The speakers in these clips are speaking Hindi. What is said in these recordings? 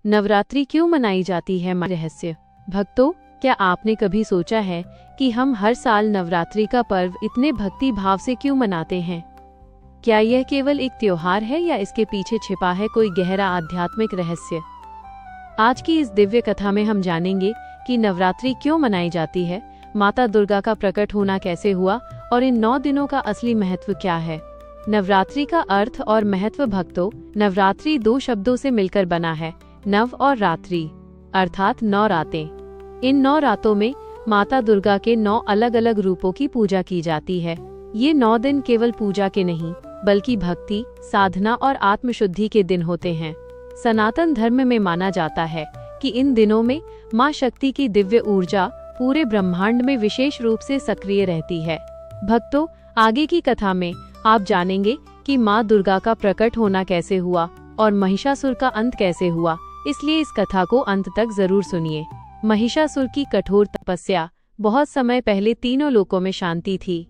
नवरात्रि क्यों मनाई जाती है? रहस्य। भक्तों, क्या आपने कभी सोचा है कि हम हर साल नवरात्रि का पर्व इतने भक्ति भाव से क्यों मनाते हैं? क्या यह केवल एक त्योहार है या इसके पीछे छिपा है कोई गहरा आध्यात्मिक रहस्य? आज की इस दिव्य कथा में हम जानेंगे कि नवरात्रि क्यों मनाई जाती है, माता दुर्गा का प्रकट होना कैसे हुआ और इन 9 दिनों का असली महत्व क्या है। नवरात्रि का अर्थ और महत्व। भक्तों, नवरात्रि 2 शब्दों से मिलकर बना है, नव और रात्रि, अर्थात 9 रातें। इन 9 रातों में माता दुर्गा के 9 अलग अलग रूपों की पूजा की जाती है। ये 9 दिन केवल पूजा के नहीं, बल्कि भक्ति, साधना और आत्मशुद्धि के दिन होते हैं। सनातन धर्म में माना जाता है कि इन दिनों में माँ शक्ति की दिव्य ऊर्जा पूरे ब्रह्मांड में विशेष रूप से सक्रिय रहती है। भक्तों, आगे की कथा में आप जानेंगे कि माँ दुर्गा का प्रकट होना कैसे हुआ और महिषासुर का अंत कैसे हुआ, इसलिए इस कथा को अंत तक जरूर सुनिए। महिषासुर की कठोर तपस्या। बहुत समय पहले तीनों लोकों में शांति थी।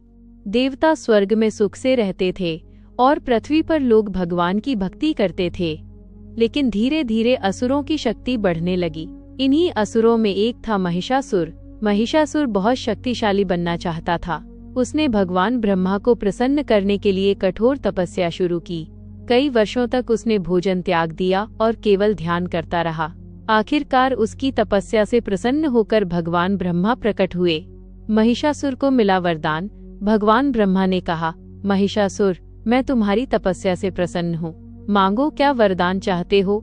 देवता स्वर्ग में सुख से रहते थे और पृथ्वी पर लोग भगवान की भक्ति करते थे। लेकिन धीरे धीरे असुरों की शक्ति बढ़ने लगी। इन्हीं असुरों में एक था महिषासुर। महिषासुर बहुत शक्तिशाली बनना चाहता था। उसने भगवान ब्रह्मा को प्रसन्न करने के लिए कठोर तपस्या शुरू की। कई वर्षों तक उसने भोजन त्याग दिया और केवल ध्यान करता रहा। आखिरकार उसकी तपस्या से प्रसन्न होकर भगवान ब्रह्मा प्रकट हुए। महिषासुर को मिला वरदान। भगवान ब्रह्मा ने कहा, महिषासुर, मैं तुम्हारी तपस्या से प्रसन्न हूँ, मांगो, क्या वरदान चाहते हो?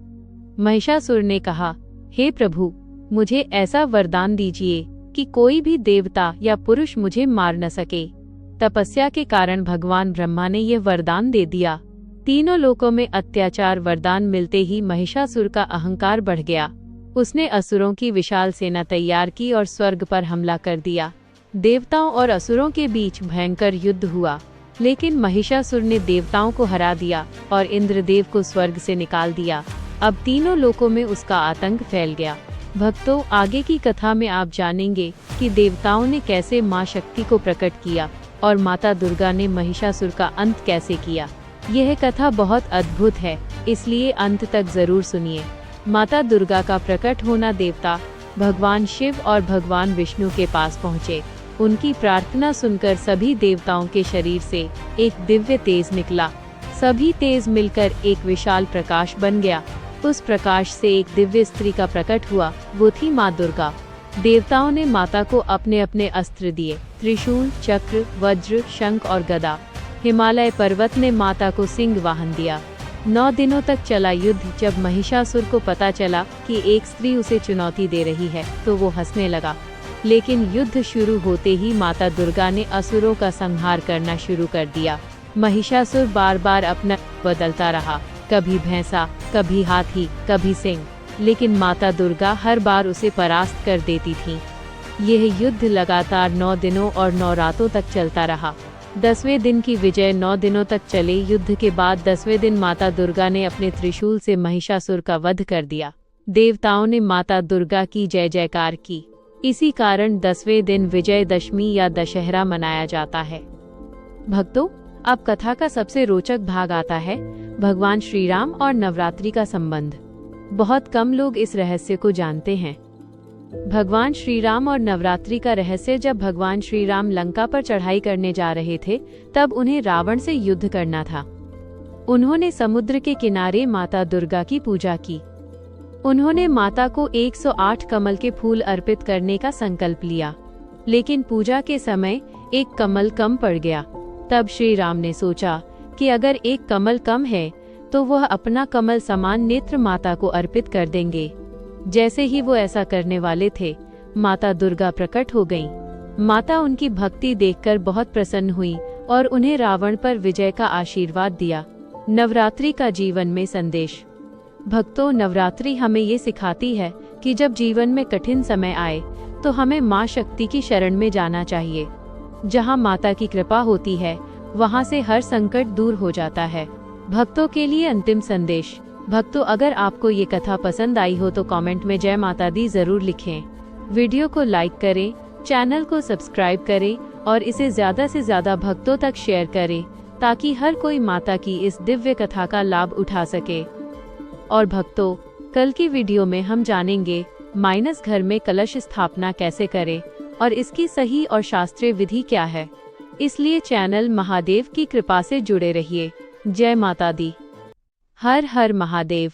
महिषासुर ने कहा, हे प्रभु, मुझे ऐसा वरदान दीजिए कि कोई भी देवता या पुरुष मुझे मार न सके। तपस्या के कारण भगवान ब्रह्मा ने यह वरदान दे दिया। तीनों लोकों में अत्याचार वरदान मिलते ही महिषासुर का अहंकार बढ़ गया। उसने असुरों की विशाल सेना तैयार की और स्वर्ग पर हमला कर दिया। देवताओं और असुरों के बीच भयंकर युद्ध हुआ, लेकिन महिषासुर ने देवताओं को हरा दिया और इंद्रदेव को स्वर्ग से निकाल दिया। अब तीनों लोकों में उसका आतंक फैल गया। भक्तों, आगे की कथा में आप जानेंगे कि देवताओं ने कैसे माँ शक्ति को प्रकट किया और माता दुर्गा ने महिषासुर का अंत कैसे किया। यह कथा बहुत अद्भुत है, इसलिए अंत तक जरूर सुनिए। माता दुर्गा का प्रकट होना। देवता भगवान शिव और भगवान विष्णु के पास पहुँचे। उनकी प्रार्थना सुनकर सभी देवताओं के शरीर से एक दिव्य तेज निकला। सभी तेज मिलकर एक विशाल प्रकाश बन गया। उस प्रकाश से एक दिव्य स्त्री का प्रकट हुआ, वो थी माँ दुर्गा। देवताओं ने माता को अपने अपने अस्त्र दिए, त्रिशूल, चक्र, वज्र, शंख और गदा। हिमालय पर्वत ने माता को सिंह वाहन दिया। 9 दिनों तक चला युद्ध। जब महिषासुर को पता चला कि एक स्त्री उसे चुनौती दे रही है, तो वो हंसने लगा। लेकिन युद्ध शुरू होते ही माता दुर्गा ने असुरों का संहार करना शुरू कर दिया। महिषासुर बार बार अपना बदलता रहा, कभी भैंसा, कभी हाथी, कभी सिंह, लेकिन माता दुर्गा हर बार उसे परास्त कर देती थी। यह युद्ध लगातार 9 दिनों और 9 रातों तक चलता रहा। 10वें दिन की विजय। 9 दिनों तक चले युद्ध के बाद 10वें दिन माता दुर्गा ने अपने त्रिशूल से महिषासुर का वध कर दिया। देवताओं ने माता दुर्गा की जय जयकार की। इसी कारण 10वें दिन विजयदशमी या दशहरा मनाया जाता है। भक्तों, अब कथा का सबसे रोचक भाग आता है, भगवान श्री राम और नवरात्रि का संबंध। बहुत कम लोग इस रहस्य को जानते हैं। भगवान श्री राम और नवरात्रि का रहस्य। जब भगवान श्री राम लंका पर चढ़ाई करने जा रहे थे, तब उन्हें रावण से युद्ध करना था। उन्होंने समुद्र के किनारे माता दुर्गा की पूजा की। उन्होंने माता को 108 कमल के फूल अर्पित करने का संकल्प लिया, लेकिन पूजा के समय एक कमल कम पड़ गया। तब श्री राम ने सोचा कि अगर एक कमल कम है, तो वह अपना कमल समान नेत्र माता को अर्पित कर देंगे। जैसे ही वो ऐसा करने वाले थे, माता दुर्गा प्रकट हो गईं। माता उनकी भक्ति देखकर बहुत प्रसन्न हुई और उन्हें रावण पर विजय का आशीर्वाद दिया। नवरात्रि का जीवन में संदेश। भक्तों, नवरात्रि हमें ये सिखाती है कि जब जीवन में कठिन समय आए, तो हमें माँ शक्ति की शरण में जाना चाहिए। जहाँ माता की कृपा होती है, वहाँ से हर संकट दूर हो जाता है। भक्तों के लिए अंतिम संदेश। भक्तों, अगर आपको ये कथा पसंद आई हो तो कमेंट में जय माता दी जरूर लिखें। वीडियो को लाइक करें, चैनल को सब्सक्राइब करें और इसे ज़्यादा से ज़्यादा भक्तों तक शेयर करें, ताकि हर कोई माता की इस दिव्य कथा का लाभ उठा सके। और भक्तों, कल की वीडियो में हम जानेंगे माइनस घर में कलश स्थापना कैसे करें और इसकी सही और शास्त्रीय विधि क्या है। इसलिए चैनल महादेव की कृपा से जुड़े रहिए। जय माता दी। हर हर महादेव।